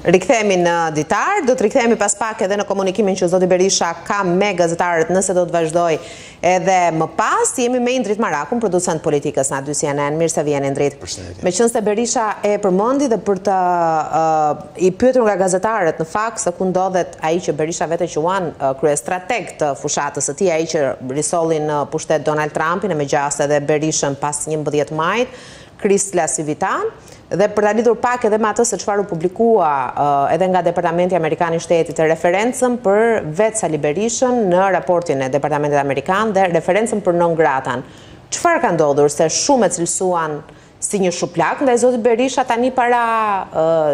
Rikthehemi në ditar, do të rikthehemi pas pak edhe në komunikimin që zoti Berisha ka me gazetarët nëse do të vazhdoj edhe më pas. Jemi me Indrit Marakun, producent politikës në A2 CNN. Mirë se vjen Indrit. Meqense Berisha e përmendi dhe për të i pyetur nga gazetarët në fakt se ku ndodhet ai që Berisha vetë quan kryestrateg të fushatës së tij, ai që risolli në pushtet Donald Trumpin e me gjastë edhe Berishën pas 11 majit, Kristla Civitan. Dhe për ta lidhur pak edhe me atë se çfarë u publikua edhe nga Departamenti Amerikan i Shtetit të referencën për vetë Sali Berishën në raportin e Departamentit Amerikan dhe referencën për non gratan. Çfarë ka ndodhur se shumë e cilësuan si një shuplak ndaj zotit Berisha tani para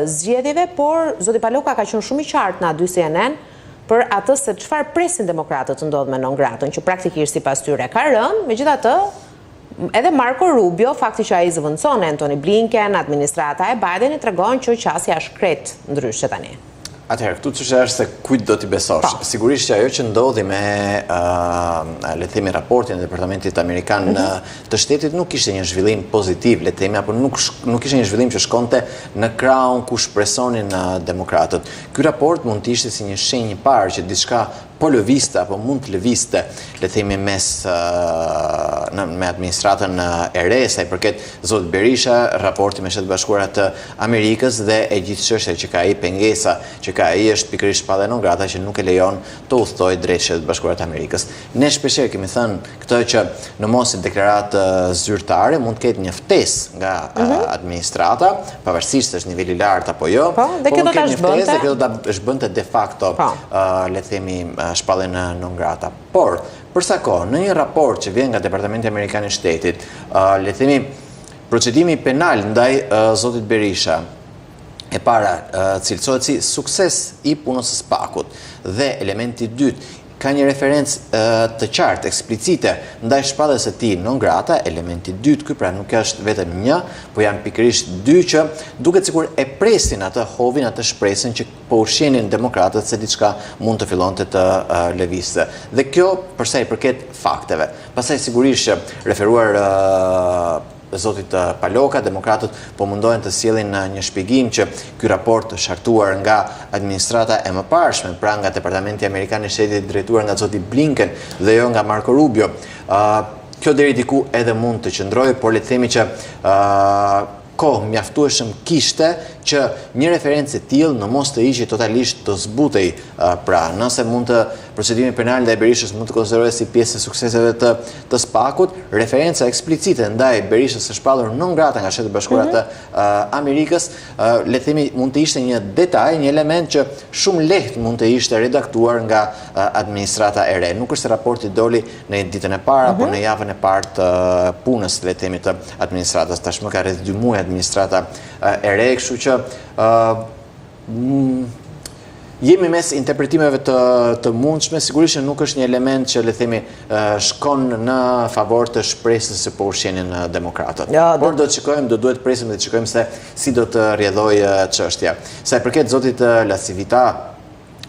zgjedhjeve, por zoti Paloka ka qenë shumë i qartë në A2 CNN për atë se çfarë presin demokratët të ndodhë me non gratën, që praktikisht sipas tyre ka rënë. Megjithatë, edhe Marco Rubio, fakti që ai zëvendëson Antony Blinken, administrata e Bidenit tregon që qasja është krejt ndryshe tani. Atëherë, këtu çështja është se kujt do t'i besosh. Sigurisht që ajo që ndodhi me le të themi raportin e Departamentit Amerikan të Shtetit nuk ishte një zhvillim pozitiv, le të themi, apo nuk ishte një zhvillim që shkonte në krahun ku shpresonin demokratët. Ky raport mund të ishte si një shenjë i parë që diçka po lëviste apo mund të lëviste, le të themi, me administratën e re, sa i përket zotit Berisha, raporti me Shtetet Bashkuara të Amerikës dhe e gjithë çështja që ka ai pengesa, që ka ai është pikërisht shpallja non grata që nuk e lejon të udhtojë drejt Shtetet Bashkuara të Amerikës. Ne shpeshherë kemi thënë këtë që në mos një deklaratë zyrtare mund të ketë një ftesë nga administrata, pavarësisht se është niveli i lartë apo jo, dhe kjo do ta zhbonte, dhe kjo do ta zhbonte de facto, le të themi, shpalljen non grata. Por, përsa kohë, në një raport që vjen nga Departamenti Amerikan i Shtetit, le të themi, procedimi penal ndaj zotit Berisha e para cilësohet si sukses i punës së SPAK-ut dhe elementi i dytë ka një referencë të qartë, eksplicite ndaj shpalljes së tij non grata, elementi i dytë ky pra nuk është vetëm një, po janë pikërisht dy që duket sikur e presin atë hovin, atë shpresën që po ushqenin demokratët se diçka mund të fillonte të lëvizte. Dhe kjo për sa i përket fakteve. Pastaj sigurisht që referuar zotit Paloka, demokratët po mundohen të sjellin një shpjegim që ky raport shartuar nga administrata e mëparshme, pra nga Departamenti Amerikan i Shtetit drejtuar nga zoti Blinken dhe jo nga Marco Rubio. Kjo deri diku edhe mund të qëndrojë, por le të themi që kohë mjaftueshëm kishte që një referencë e tillë në mos të iqej totalisht të zbutej. Pra, nëse mund të procedimi penal ndaj Berishës mund të konsiderohet si pjesë e sukseseve të SPAK-ut, referenca eksplicite ndaj Berishës së shpallur non grata nga Shtetet Bashkuara të Amerikës, le të themi, mund të ishte një detaj, një element që shumë lehtë mund të ishte redaktuar nga administrata e re. Nuk është se raporti doli në ditën e parë apo në javën e parë të punës, le të themi, të administratës. Tashmë ka rreth 2 muaj administrata e re, kështu që jemi mes interpretimeve të mundshme. Sigurisht që nuk është një element që le themi shkon në favor të shpresës se po ushqenin demokratët. Por do të shikojmë, do duhet presim dhe të shikojmë se si do të rrjedhojë çështja. Sa i përket zotit La Civita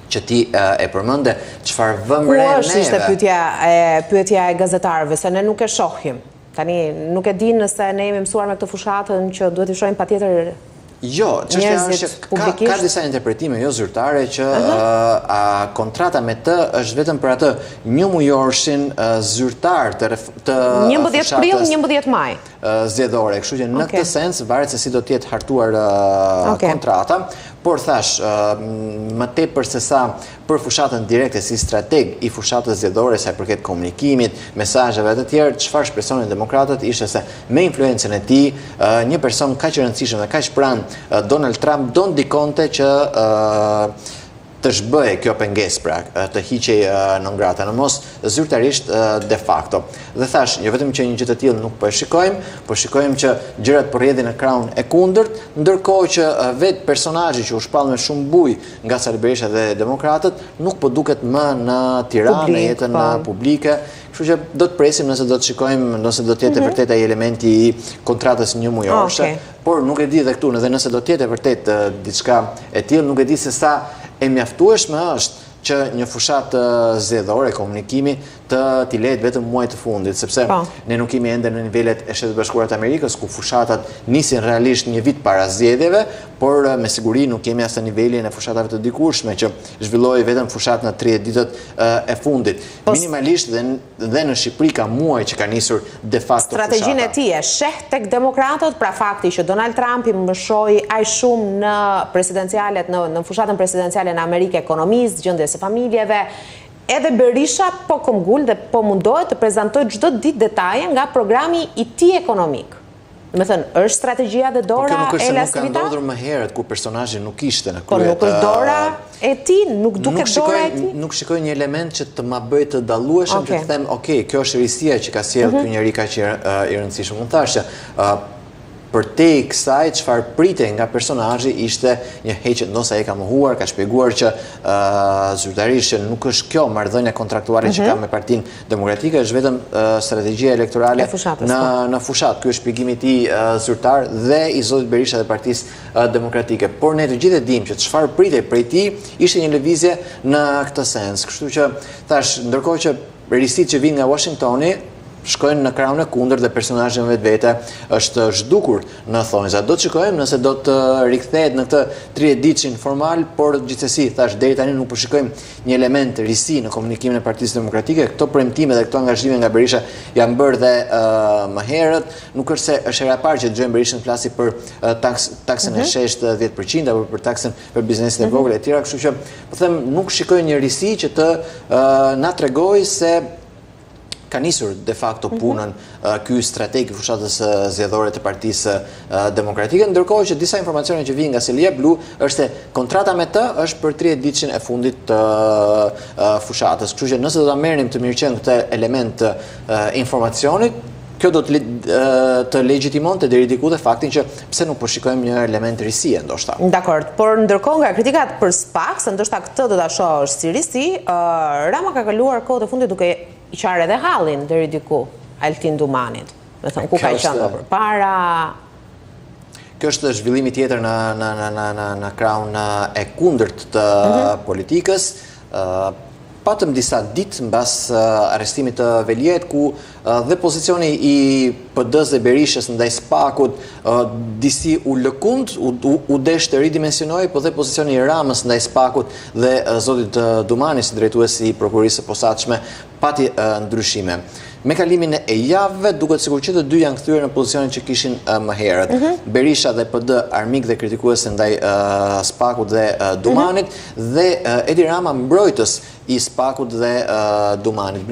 që ti e përmende, çfarë vëmë re neve? Ku ishte pyetja e gazetarëve, se ne nuk e shohim. Tani nuk e di nëse ne jemi mësuar me këtë fushatën që duhet të shohim patjetër. Jo, çështja është që ka disa interpretime jo zyrtare që kontrata me të është vetëm për atë një mujorshin zyrtar të 11 prill, 11 maj zgjedhore, kështu që në këtë sens varet se si do të jetë hartuar kontrata, por thash më tepër se sa për fushatën direkte si strateg i fushatës zgjedhore sa i përket komunikimit, mesazheve të tjerë, çfarë shpresonin demokratët ishte se me influencën e tij një person kaq i rëndësishëm dhe kaq pranë Donald Trump do ndikonte që të shbëhe kjo pengesë, pra, të hiqej non grata, në mos zyrtarisht de facto. Dhe thash, jo vetëm që një gjë të tillë nuk po e shikojmë, po shikojmë që gjërat po rrjedhin në krahun e kundërt, ndërkohë që vetë personazhi që u shpall me shumë bujë nga Sali Berisha dhe demokratët nuk po duket më në Tiranë, në jetën publike. Kështu që do të presim nëse do të shikojmë, nëse do të jetë vërtet ai elementi i kontratës një mujorshe, por nuk e di edhe këtu, edhe nëse do të jetë vërtet diçka e tillë, nuk e di se sa e mjaftueshme është që një fushatë zgjedhore komunikimi t'i lejt vetëm muaj të fundit, sepse ne nuk kemi ende në nivelet e Shtetit Bashkuar të Amerikës, ku fushatat nisin realisht një vit para zgjedhjeve, por me siguri nuk kemi as në nivelin e fushatave të dikurshme, që zhvilloi vetëm fushat në 30 ditët e fundit. Minimalisht dhe në Shqipëri ka muaj që ka nisur de facto fushata. Strategjinë e tij e sheh tek demokratët, pra fakti që Donald Trump i mëshoi aq shumë në presidencialet, në fushatën presidenciale në Amerikë, ekonomisë, gjendjes së familjeve. Edhe Berisha po këmbgul dhe po mundohet të prezantojë çdo ditë detaje nga programi i tij ekonomik. Me thënë, është strategjia dhe dora e Ela Sivita? Nuk ka ndodhur më herët ku personazhi nuk ishte në krye. Po nuk është dora e tij, nuk duket dora e tij. Nuk shikoj një element që të ma bëj të dallueshëm, që të them, kjo është risia që ka sjellë ky njeri kaq i rëndësishëm. Unë thashë, për te i kësaj, çfarë prite nga personazhi ishte një heqje, ndosa e ka mohuar, ka shpjeguar që zyrtarisht që nuk është kjo marrëdhënia kontraktuale që ka me Partinë Demokratike, është vetëm strategjia elektorale në fushat. Ky është shpjegimi i tij zyrtar dhe i zotit Berisha dhe Partisë Demokratike. Por ne të gjithë e dimë që çfarë pritej prej tij ishte një lëvizje në këtë sens. Kështu që thash, ndërkohë që risitë që vinë nga Washingtoni shkojnë në krahun e kundër dhe personazhi vetvete është zhdukur në thonjza. Do të shikojmë nëse do të rikthehet në këtë 30 ditësh informal, por gjithsesi thash deri tani nuk po shikojmë një element risi në komunikimin e Partisë Demokratike. Këto premtime dhe këto angazhime nga Berisha janë bërë dhe më herët. Nuk është se është hera e parë që dëgjojmë Berishën flasi për taksën e sheshtë 10% apo për taksën për biznesin e vogël e tjera, kështu që po them nuk shikoj një risi që të na tregojë se ka nisur de facto punën ky strateg i fushatës zgjedhore të Partisë Demokratike, ndërkohë që disa informacione që vijnë nga Selia Blu është se kontrata me të është për 30 ditëshin e fundit të fushatës. Kështu që nëse do ta merrnim të mirëqen këtë element të informacionit, kjo do të legjitimonte deri diku dhe faktin që pse nuk po shikojmë një element risie ndoshta. Dakor, por ndërkohë nga kritikat për SPAK, se ndoshta këtë do ta shohësh si risi, Rama ka kaluar kohët e fundit duke i qarë edhe hallin deri diku Altin Dumanit. Me thënë, ku ka qenë përpara? Kjo është zhvillimi tjetër në krahun e kundërt të politikës. Patëm disa ditë mbas arrestimit të Veliajt, ku dhe pozicioni i PD-s dhe Berishës ndaj SPAK-ut disi u lëkund, u desh të ridimensionoi, po dhe pozicioni i Ramës ndaj SPAK-ut dhe zotit Dumani si drejtuesi i prokurisë së posaçme pati ndryshime. Me kalimin e javëve, duket sikur që të dy janë kthyer në pozicionin që kishin më herët. Berisha dhe PD armik dhe kritikues ndaj SPAK-ut dhe Dumanit, dhe Edi Rama mbrojtës i SPAK-ut dhe Dumanit.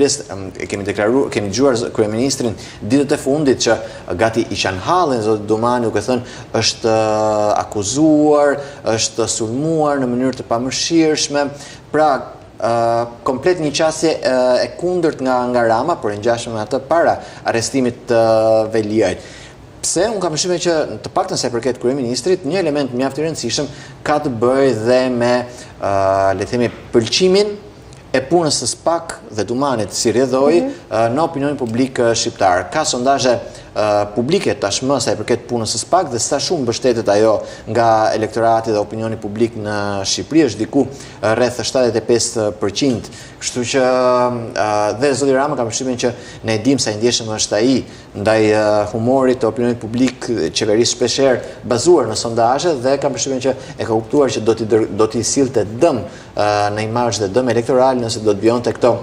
Kemi dëgjuar kryeministrin ditët e fundit që gati i qanë hallin zoti Dumani, duke thënë është akuzuar, është sulmuar në mënyrë të pamëshirshme. Pra komplet një qasje e kundërt nga Rama, por e ngjashme me atë para arrestimit të Veliajt. Pse unë kam përshtypjen që të paktën sa i përket kryeministrit, një element mjaft i rëndësishëm ka të bëjë dhe me le të themi pëlqimin e punës së SPAK dhe Dumanit si rrjedhoi në opinionin publik shqiptar. Ka sondazhe publike tashmë sa i përket punës së SPAK dhe sa shumë mbështetet ajo nga elektorati dhe opinioni publik në Shqipëri, është diku rreth 75%. Kështu që dhe zoti Rama ka përshtypjen që ne e dim sa i ndjeshëm është ai ndaj humorit të opinionit publik qeverisë shpeshherë bazuar në sondazhe, dhe kam përshtypjen që e ka kuptuar që do t'i sillte dëm në imazh dhe dëm elektoral nëse do të vjonte këto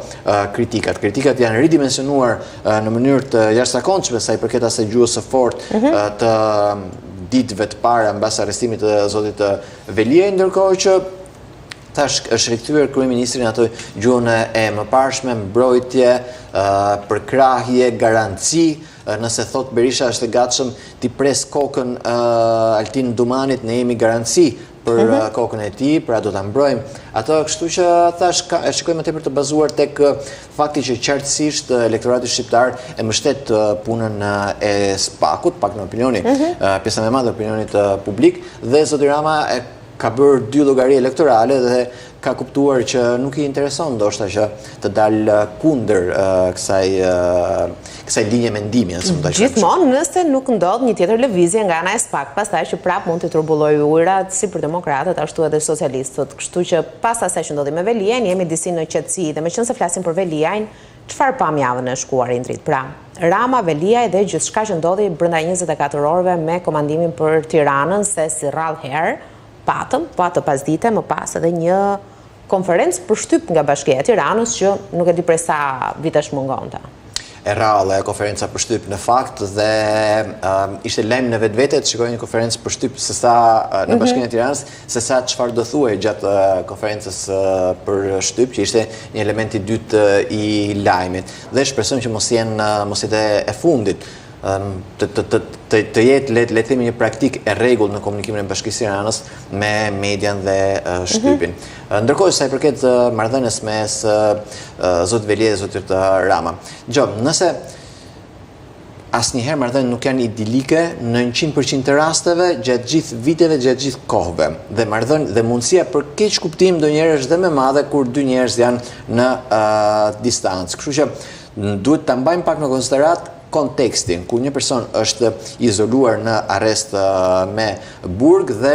kritikat. Kritikat janë ridimensionuar në mënyrë të jashtëzakonshme sa i përket asaj gjuhës së fortë të ditëve të para mbas arrestimit të zotit Veliaj, ndërkohë që tash është rikthyer kryeministri në atë gjuhën e mëparshme, mbrojtje, përkrahje, garanci. Nëse thot Berisha është e gatshëm t'i pres kokën Altin Dumanit, ne jemi garanci për kokën e tij, pra do ta mbrojmë atë, kështu që thash e shikoj më tepër të bazuar tek fakti që qartësisht elektorati shqiptar e mbështet punën e SPAK-ut, pak në opinioni, pjesa më e madhe e opinionit publik, dhe zoti Rama ka bërë dy llogari elektorale dhe ka kuptuar që nuk i intereson ndoshta që të dalë kundër kësaj linje mendimi. Gjithmonë nëse nuk ndodh një tjetër lëvizje nga ana e SPAK, pastaj që prap mund të turbullojë ujërat si për demokratët ashtu edhe socialistët. Kështu që pas asaj që ndodhi me Veliajin, jemi disi në qetësi, dhe meqense flasim për Veliajin, Çfarë pam javën e shkuar Indrit? Pra, Rama, Veliaj dhe gjithçka që ndodhi brenda 24 orëve me komandimin për Tiranën, se si rrallë herë patëm, po atë pasdite më pas edhe një konferencë për shtyp nga Bashkia e Tiranës që nuk e di prej sa vitesh mungonte. E rrallë konferenca për shtyp në fakt dhe ishte lajm në vetvete të shikoj një konferencë për shtyp se sa në Bashkinë e Tiranës, se sa çfarë do thuaj gjatë konferencës për shtyp, që ishte një element i dytë i lajmit. Dhe shpresojmë që mos jetë e fundit. Të jetë le të themi një praktik e rregullt në komunikimin e Bashkisë së Tiranës me median dhe shtypin. Ndërkohë sa i përket marrëdhënies mes zot Veliaj dhe zotit Rama. Nëse asnjëherë marrëdhëniet nuk janë idilike në 100% të rasteve gjatë gjithë viteve, gjatë gjithë kohëve. Dhe marrëdhënie dhe mundësia për keq kuptim ndonjëherë është dhe më madhe kur dy njerëz janë në distancë. Kështu që duhet ta mbajmë pak në konsiderat kontekstin, ku një person është izoluar në arrest me burg dhe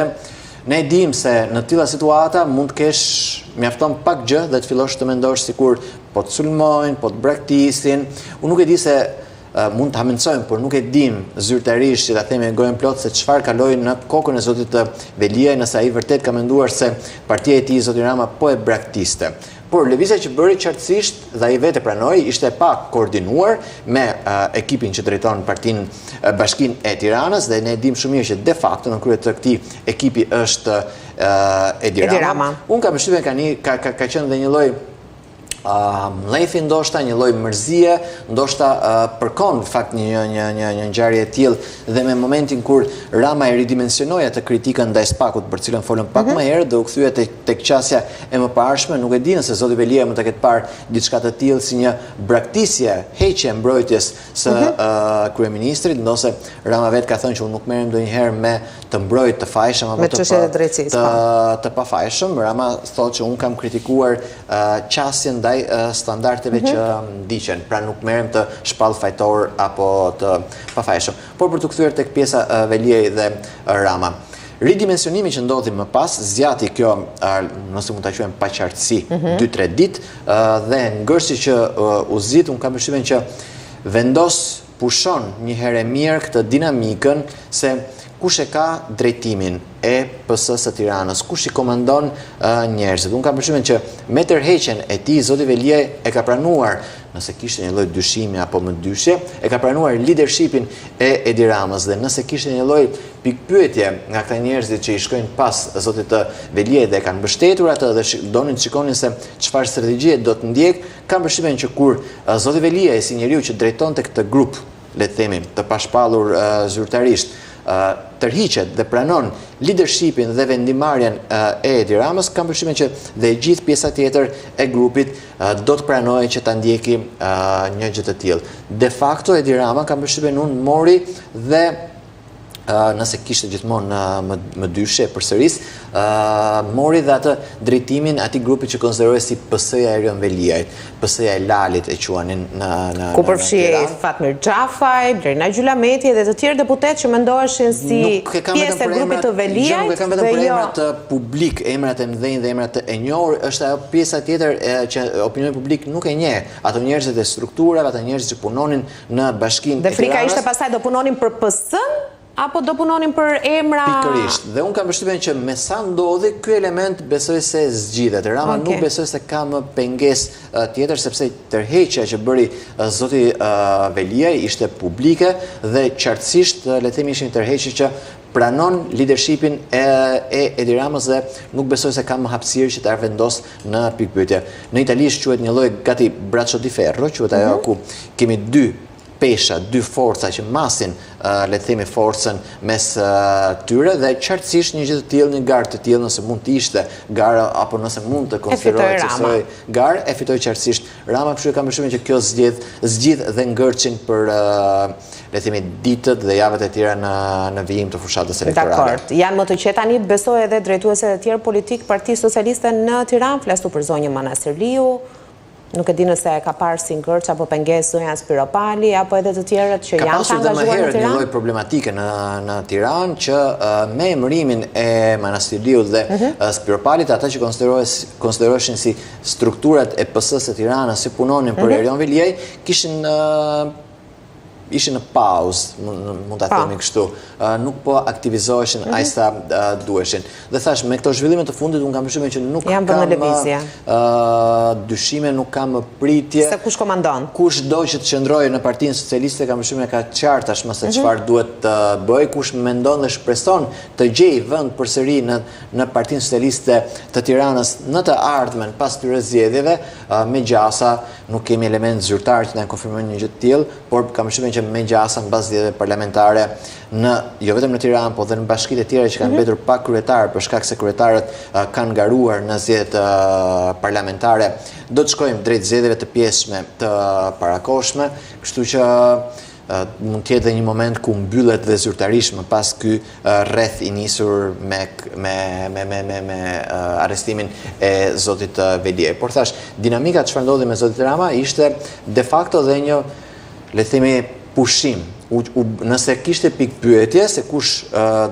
ne dim se në tilla situata mund të kesh mjafton pak gjë dhe të fillosh të mendosh sikur po të sulmojnë, po të braktisin. Unë nuk e di se mund të hamencojmë, por nuk e dim zyrtarisht, që ta themi gojën plot, se çfarë kaloi në kokën e zotit Veliaj, nëse ai vërtet ka menduar se partia e tij zoti Rama po e braktiste. Por lëvizja që bëri qartësisht dhe ai vetë pranoi ishte pak koordinuar me ekipin që drejton partinë Bashkinë e Tiranës dhe ne dim shumë mirë që de facto në krye të këtij ekipi është Edi Rama. Unë kam përshtypjen ka qenë dhe një lloj mlefi, ndoshta një lloj mërzie, ndoshta përkon fakt një ngjarje e tillë dhe me momentin kur Rama e ridimensionoi atë kritikën ndaj Spakut për cilën folëm pak më herët dhe u kthye tek qasja e mëparshme, nuk e di nëse zoti Veliaj mund ta ketë parë diçka të tillë si një braktisje, heqje mbrojtjes së kryeministrit, ndosë Rama vetë ka thënë që unë nuk merrem ndonjëherë me të mbrojtë të fajshëm apo të pafajshëm. Rama thotë që unë kam kritikuar qasjen ndaj standardeve që ndiqen, pra nuk merrem të shpall fajtor apo të pafajshëm. Por për të kthyer tek pjesa Veliaj dhe Rama. Ridimensionimi që ndodhi më pas, zgjati kjo, nëse mund ta quajmë paqartësi, 2-3 ditë dhe ngërsi që u zgjit, unë kam përshtypjen që vendos pushon një herë mirë këtë dinamikën se kush e ka drejtimin e PS së Tiranës, kush i komandon njerëzit. Unë kam përshtypjen që me tërheqjen e tij zoti Veliaj e ka pranuar, nëse kishte një lloj dyshimi apo më dyshje, e ka pranuar leadershipin e Edi Ramës dhe nëse kishte një lloj pikpyetje nga këta njerëzit që i shkojnë pas zotit Veliaj dhe kanë mbështetur atë dhe donin të shikonin se çfarë strategjie do të ndjek, kam përshtypjen që kur zoti Veliaj si njeriu që drejtonte këtë grup, le të themi, të pashpallur zyrtarisht, tërhiqet dhe pranon leadershipin dhe vendimarrjen e Edi Ramës, kam përshtypjen që dhe gjithë pjesa tjetër e grupit do të pranojë që ta ndjeki një gjë të tillë. De facto Edi Rama, kam përshtypjen unë, mori dhe nëse kishte gjithmonë më dyshje përsëris, mori dhe atë drejtimin atij grupi që konsiderohej si PS-ja e Erion Veliajt, PS-ja e Lalit e quanin në ku përfshihej Fatmir Xhafaj, Blerina Gjylameti dhe të tjerë deputet që mendoheshin si pjesë e grupit të Veliajt. Nuk e kam vetëm për emrat publik, emrat e mëdhenj dhe emrat e njohur, është ajo pjesa tjetër që opinioni publik nuk e njeh. Ato njerëzit e strukturave, ato njerëz që punonin në Bashkinë e Tiranës. Dhe frika ishte pastaj do punonin për PS-n apo do punonin për emra? Pikërisht. Dhe unë kam përshtypjen që me sa ndodhi, ky element besoj se zgjidhet. Rama nuk besoj se ka më pengesë tjetër, sepse tërheqja që bëri zoti Veliaj ishte publike dhe qartësisht le të themi ishte një tërheqje që pranon leadershipin e Edi Ramës dhe nuk besoj se ka më hapësirë që ta vendos në pikpyetje. Në italisht quhet një lloj gati braccio di ferro, quhet ajo ku kemi dy pesha, dy forca që masin, le të themi, forcën mes tyre dhe qartësisht një gjë të tillë, një garë të tillë, nëse mund të ishte garë apo nëse mund të konsiderohet se garë, e fitoi qartësisht Rama. Kështu kam përshtypjen që kjo zgjidh dhe ngërçin për le të themi ditët dhe javët e tjera në vijim të fushatës elektorale. Dakor. Janë më të qetë tani, besoj edhe drejtueset e tjerë politik Partisë Socialiste në Tiranë, flasu për zonjën Manastirliu. Nuk e di nëse ka parë si Gërç apo pengesë zonja Spiropali apo edhe të tjerët që janë të angazhuar në Tiranë. Ka pasur dhe më herët një lloj problematike në Tiranë që me emërimin e Manastiriut dhe Spiropalit, ata që konsideroheshin si strukturat e PS-së së Tiranës që punonin për Erion Veliaj, ishin në pauzë, mund ta themi kështu, nuk po aktivizoheshin aq sa duheshin. Dhe thash, me këto zhvillime të fundit, unë kam përshtypjen që nuk kam dyshime, nuk kam pritje. Se kush komandon? Kush do që të qëndrojë në Partinë Socialiste, kam përshtypjen ka qartë tashmë se çfarë duhet të bëj, kush mendon dhe shpreson të gjejë vend përsëri në Partinë Socialiste të Tiranës në të ardhmen pas këtyre zgjedhjeve, megjasa nuk kemi element zyrtar që na konfirmojnë një gjë të tillë, por kam përshtypjen që me gjasa në bazë zgjedhjeve parlamentare jo vetëm në Tiranë, po dhe në bashkitë e tjera që kanë mbetur pa kryetar për shkak se kryetarët kanë garuar në zgjedhjet parlamentare, do të shkojmë drejt zgjedhjeve të pjesshme të parakohshme, kështu që mund të jetë një moment ku mbyllet dhe zyrtarisht më pas ky rreth i nisur me arrestimin e zotit Veliaj. Por thash, dinamika çfarë ndodhi me zotin Rama ishte de facto dhe një, le të themi, pushim. Nëse kishte pikë pyetje se kush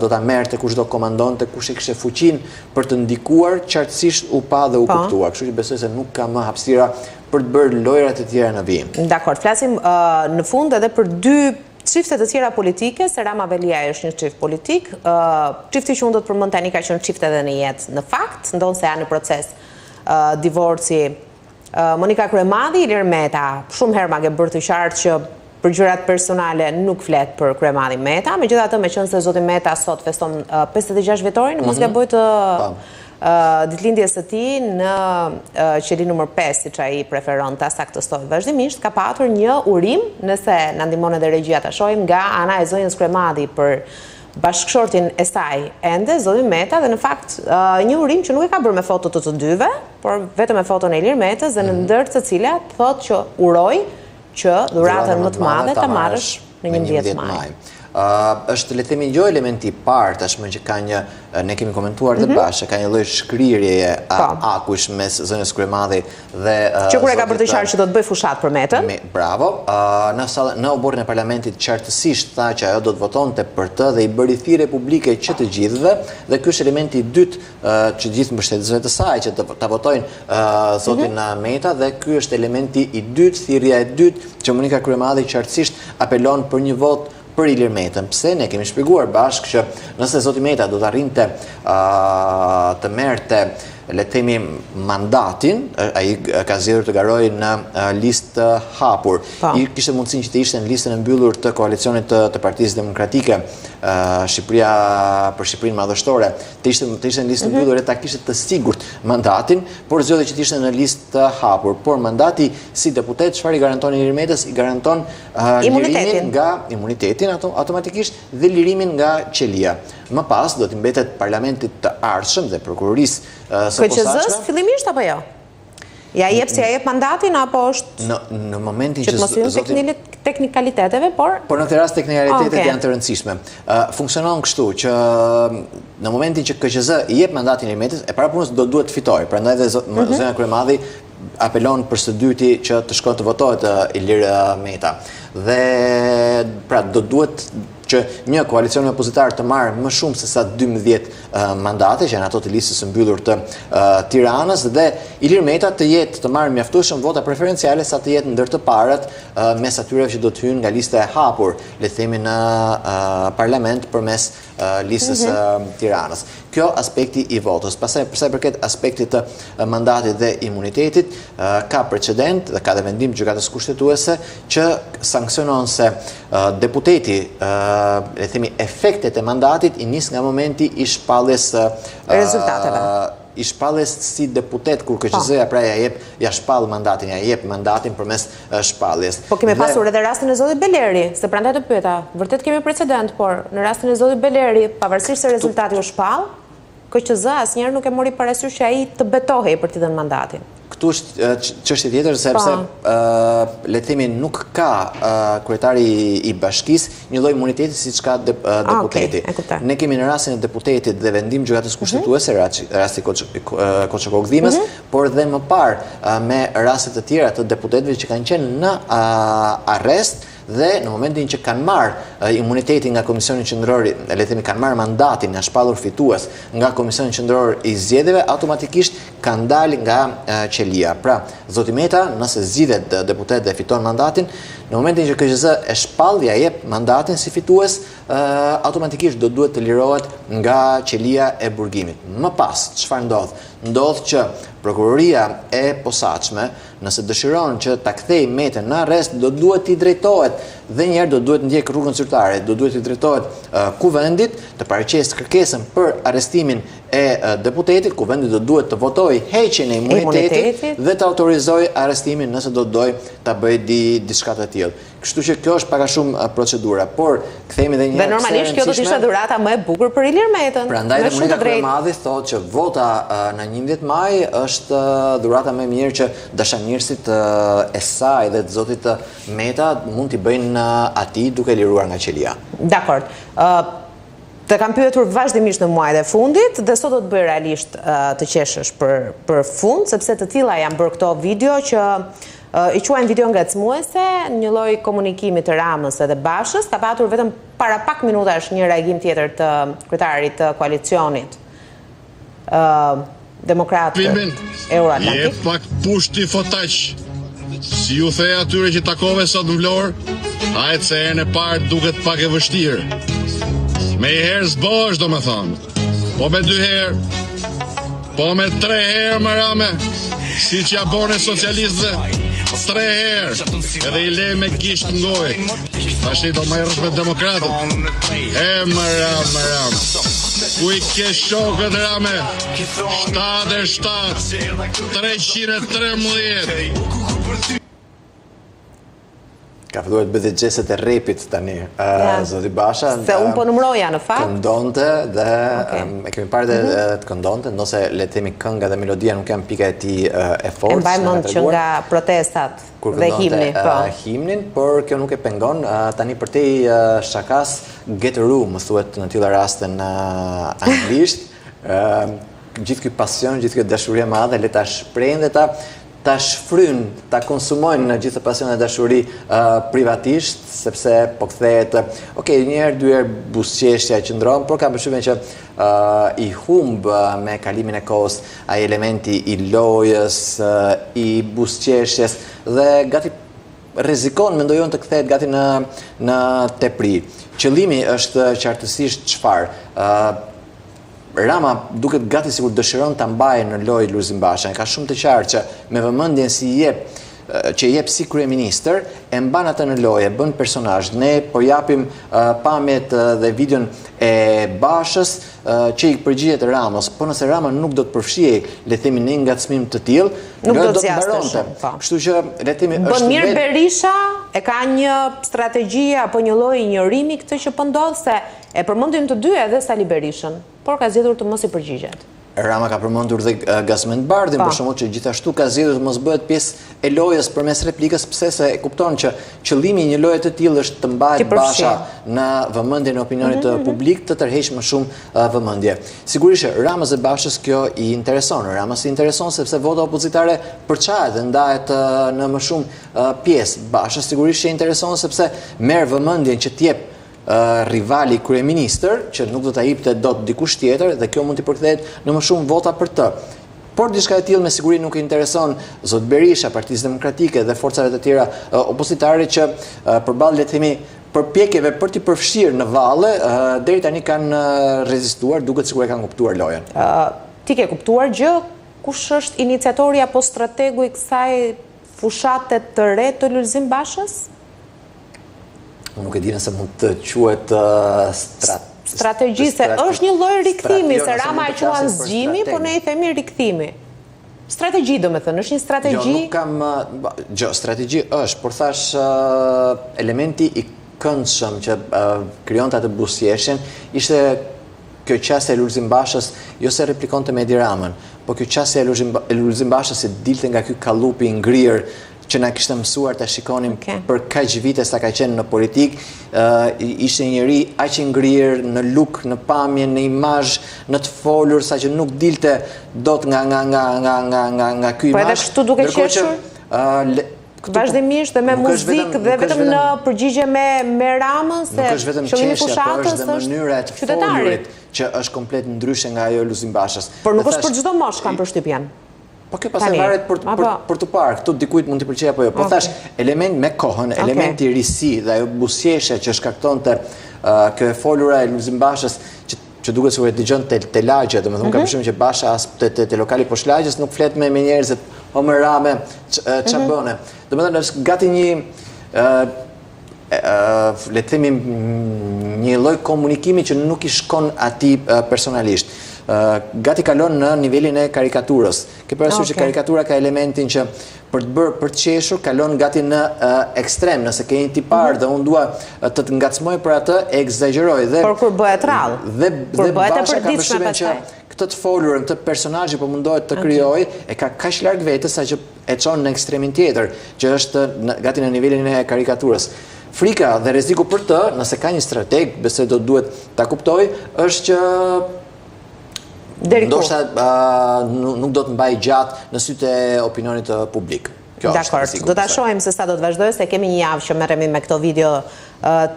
do ta merrte, kush do komandonte, kush e kishte fuqinë për të ndikuar, qartësisht u pa dhe u kuptua. Kështu që besoj se nuk ka më hapësira për të bërë lojrat e tjera në vijim. Dakor, flasim në fund edhe për dy çifte të tjera politike, se Rama Veliaj është një çift politik. Çifti që unë do të përmend tani ka qenë çift edhe në jetë. Në fakt, ndonë se janë në proces divorci Monika Kryemadhi, Ilir Meta. Shumë herë ma ke bërë të qartë që për gjërat personale nuk flet për Kryemadhi Meta, megjithatë me qenë se zoti Meta sot feston 56 vjetorin, mos gaboj të ditëlindjes së tij në qeli numër 5, siç ai preferon ta saktësoj vazhdimisht, ka patur një urim, nëse na ndihmon edhe regjia ta shohim, nga ana e zonjës Kryemadhi për bashkëshortin e saj ende, zoti Meta, dhe në fakt një urim që nuk e ka bërë me foto të dyve, por vetëm me foton e Ilir Metës, dhe në ndër të cilat thotë që uroj që dhuratën më të madhe ta marrësh në 11 maj. Është, le të themi, jo elementi i parë tashmë që ka një, ne kemi komentuar dhe bashkë, ka një lloj shkrirjeje akush mes zonës Kryemadhi dhe që kur e ka bërë të qartë që do të bëj fushat për Metën. Bravo. Në oborrin e parlamentit qartësisht tha që ajo do të votonte për të dhe i bëri thirrje publike që të gjithëve, dhe ky është elementi i dytë që gjithë mbështetësve të saj që ta votojnë zotin Meta, dhe ky është elementi i dytë, thirrja e dytë që Monika Kryemadhi qartësisht apelon për një votë për Ilir Metën. Pse? Ne kemi shpjeguar bashkë që nëse zoti Meta do të arrinte të merrte, le të themi, mandatin, ai ka zgjedhur të garojë në listë hapur. Kishte mundësinë që të ishte në listën e mbyllur të koalicionit të Partisë Demokratike Shqipëria për Shqipërinë Madhështore, të ishte në listë mbyllur e ta kishte të sigurt mandatin, por zgjodhi që të ishte në listë të hapur. Por mandati si deputet çfarë i garanton Ilir Metës? I garanton lirimin nga imunitetin automatikisht dhe lirimin nga qelia. Më pas do të mbetet parlamentit të ardhshëm dhe prokurorisë së posaçme. KQZ-s fillimisht apo jo? Ja jep si ja jep mandatin apo është në momentin që të mos hyjmë teknikaliteteve, por në këtë rast teknikalitetet janë të rëndësishme. Funksionon kështu që në momentin që KQZ i jep mandatin Ilir Metës, e parapunës do duhet të fitojë. Prandaj dhe zonja Kryemadhi apelon për së dyti që të shkojë të votohet Ilir Meta. Dhe pra do duhet që një koalicion opozitar të marrë më shumë se sa 12 mandate, që janë ato të listës së mbyllur të Tiranës, dhe Ilir Meta të jetë të marrë mjaftueshëm vota preferenciale sa të jetë ndër të parët mes atyre që do të hyjnë nga lista e hapur, le të themi, në parlament përmes listës Tiranës. Kjo aspekti i votës. Pastaj përsa i përket aspektit të mandatit dhe imunitetit, ka precedent dhe ka dhe vendim gjykatës kushtetuese që sankcionon se deputeti, le të themi, efektet e mandatit i nis nga momenti i shpalljes rezultateve. I shpalljes si deputet, kur KQZ-ja pra ja shpall mandatin, ja jep mandatin përmes shpalljes. Po kemi pasur edhe rastin e zotit Beleri, se prandaj të pyeta, vërtet kemi precedent, por në rastin e zotit Beleri, pavarësisht se rezultati u shpall, KQZ asnjëherë nuk e mori parasysh që ai të betohej për t'i dhënë mandatin. këtu është çështje tjetër sepse le të themi nuk ka kryetari i bashkisë një lloj imuniteti siç ka deputeti. Ne kemi në rastin e deputetit dhe vendim gjykatës kushtetuese, rasti Koçokogdhimës, por dhe më parë me raste të tjera të deputetëve që kanë qenë në arrest dhe në momentin që kanë marrë imunitetin nga Komisioni Qendror, le të themi kanë marrë mandatin, nga shpallur fitues nga Komisioni Qendror i Zgjedhjeve, automatikisht kanë dalë nga qelia. Pra, zoti Meta, nëse zgjidhet deputet dhe fiton mandatin, në momentin që KQZ e shpall ja jep mandatin si fitues, automatikisht do duhet të lirohet nga qelia e burgimit. Më pas, çfarë ndodh? Ndodh që prokuroria e posaçme, nëse dëshiron që ta kthejë Metën në arrest, do duhet t'i drejtohet dhe njerë do duhet ndjek rrugën zyrtare, do duhet t'i drejtohet kuvendit të paraqesë kërkesën për arrestimin e deputetit, kuvendit do duhet të votojë heqjen e imunitetit dhe të autorizojë arrestimin nëse do doj ta bëjë diçka të tillë. Kështu që kjo është pak a shumë procedura, por kthehemi edhe një herë. Dhe normalisht kjo do të ishte dhurata më e bukur për Ilir Metën. Prandaj dhe Monika Kryemadhi thotë që vota në 11 maj është dhurata më e mirë që dashamirësit e saj dhe të zotit Meta mund t'i bëjnë atij duke liruar nga qelia. Dakor. Të kam pyetur vazhdimisht në muajt e fundit dhe sot do të bëj realisht të qeshësh për fund, sepse të tilla janë bërë këto video që i quajnë video ngacmuese, një lloj komunikimi të Ramës edhe Bashës. Ka patur vetëm para pak minutash një reagim tjetër të kryetarit të koalicionit Demokrat Euroatlantik. Je pak pushti fotaq. Si ju the atyre që takove sot në Vlorë, hajtë se herën e parë duket pak e vështirë. Me i herë zbosh, do me thonë. Po me 2 herë. Po me 3 herë, më Rame. Si që ja bone socialistëve. 3 herë. Edhe i le me gisht në gojë. Tashi do më rrësh me demokratët. Më Rame. Ku i ke shokët, Rame? 77. 313. Ka filluar të bëjë gjeset e repit tani, zoti Basha. Se unë po numëroja në fakt. Këndonte dhe e kemi parë dhe të këndonte, nëse le të themi kënga dhe melodia nuk janë pika e tij e fortë. E mbaj mend që nga protestat dhe himni, po. Himnin, por kjo nuk e pengon tani për te shakas get a room, më thuhet në tilla raste në anglisht. Gjithë ky pasion, gjithë kjo dashuri e madhe le ta shprehin dhe ta shfryn, ta konsumojnë në gjithë pasion e dashuri privatisht, sepse po kthehet, njëherë, 2 herë buzëqeshja qëndron, por kam përshtypjen që i humb me kalimin e kohës ai elementi i lojës, i buzëqeshjes dhe gati rrezikon, mendoj unë, të kthehet gati në tepri. Qëllimi është qartësisht çfarë? Rama duket gati sikur dëshiron ta mbajë në lojë Lulzim Bashën. Ka shumë të qartë që me vëmendjen që jep si kryeministër, e mban atë në lojë, bën personazh. Ne po japim pamjet dhe videon e Bashës që i përgjigjet Ramës, po nëse Rama nuk do të përfshihej, le të themi në ngacmim të tillë, nuk do të zgjasë. Kështu që le të themi është mirë Berisha e ka një strategji apo një lloj injorimi këtë që po ndodh, se e përmendim të dy edhe Sali Berishën, por ka zgjedhur të mos i përgjigjet. Rama ka përmendur dhe Gazmend Bardhin, për shembull, që gjithashtu ka zgjedhur të mos bëhet pjesë e lojës përmes replikës, pse se e kupton që qëllimi i një loje të tillë është të mbahet Basha në vëmendjen e opinionit publik, të tërheqë më shumë vëmendje. Sigurisht Ramës dhe Bashës kjo i intereson. Ramës i intereson sepse vota opozitare përçahet dhe ndahet në më shumë pjesë. Bashës sigurisht që i intereson sepse merr vëmendjen që t'jep rivali kryeministër, që nuk do ta jepte dot dikush tjetër dhe kjo mund t'i përkthehet në më shumë vota për të. Por diçka e tillë me siguri nuk i intereson zot Berisha, Partisë Demokratike dhe forcave të tjera opozitare që përballë, le të themi, përpjekjeve për t'i përfshirë në valle, deri tani kanë rezistuar, duket sikur e kanë kuptuar lojën. Ti ke kuptuar gjë? Kush është iniciatori apo strategu i kësaj fushate të re të Lulzim Bashës? Nuk e di nëse mund të quhet strategji, se është një lloj rikthimi, se Rama e quan zgjimi, por ne i themi rikthimi. Strategji, do me thënë, është një strategji? Jo, nuk kam... strategji është, por thash elementi i këndshëm që krijonte atë buzëqeshjen ishte kjo qasja e Lulzim Bashës jo se replikonte me Edi Ramën, po kjo qasja e Lulzim Bashës se dilte nga ky kallupi ngrirë që na kishte mësuar ta shikonim për kaq vite sa ka qenë në politik, ishte një njeri aq i ngrirë në luk, në pamje, në imazh, në të folur, saqë nuk dilte dot nga ky imazh. Po edhe kështu duke qeshur? Vazhdimisht dhe me muzikë dhe vetëm në përgjigje me Ramën, se nuk është vetëm qeshja, por është dhe mënyra e të folurit që është komplet ndryshe nga ajo e Lulzim Bashës. Por nuk është për çdo moshë kam përshtypjen. Po kjo pastaj varet për të parë, këtu dikujt mund t'i pëlqejë apo jo. Po thash, element me kohën, element i risi dhe ajo buzëqeshja që shkaktonte kjo e folura e Lulzim Bashës që duket se u dëgjon te lagja, domethënë ka përshtypjen që Basha as te lokali poshtë lagjës nuk flet me njerëzit Homer Rame ç'a bëne. Domethënë është gati një le të themi një lloj komunikimi që nuk i shkon atij personalisht. Gati kalon në nivelin e karikaturës. Ke parasysh që karikatura ka elementin që për të bërë për të qeshur kalon gati në ekstrem, nëse ke një tipar dhe unë dua të të ngacmoj për atë, e egzagjeroj dhe por kur bëhet rrallë, dhe Basha ka përshtypjen që këtë të folurën, këtë personazh po mundohet të krijojë e ka kaq larg vetes sa që e çon në ekstremin tjetër, që është gati në nivelin e karikaturës. Frika dhe rreziku për të, nëse ka një strateg, besoj do duhet ta kuptoj, është që ndoshta nuk do të mbaj gjatë në sytë e opinionit publik. Dakor, do ta shohim se sa do të vazhdojë, se kemi një javë që merremi me këto video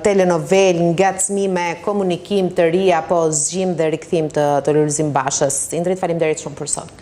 telenovel, ngacmime, komunikim të ri apo zgjim dhe rikthim të Lulzim Bashës. Indrit, faleminderit shumë për sot.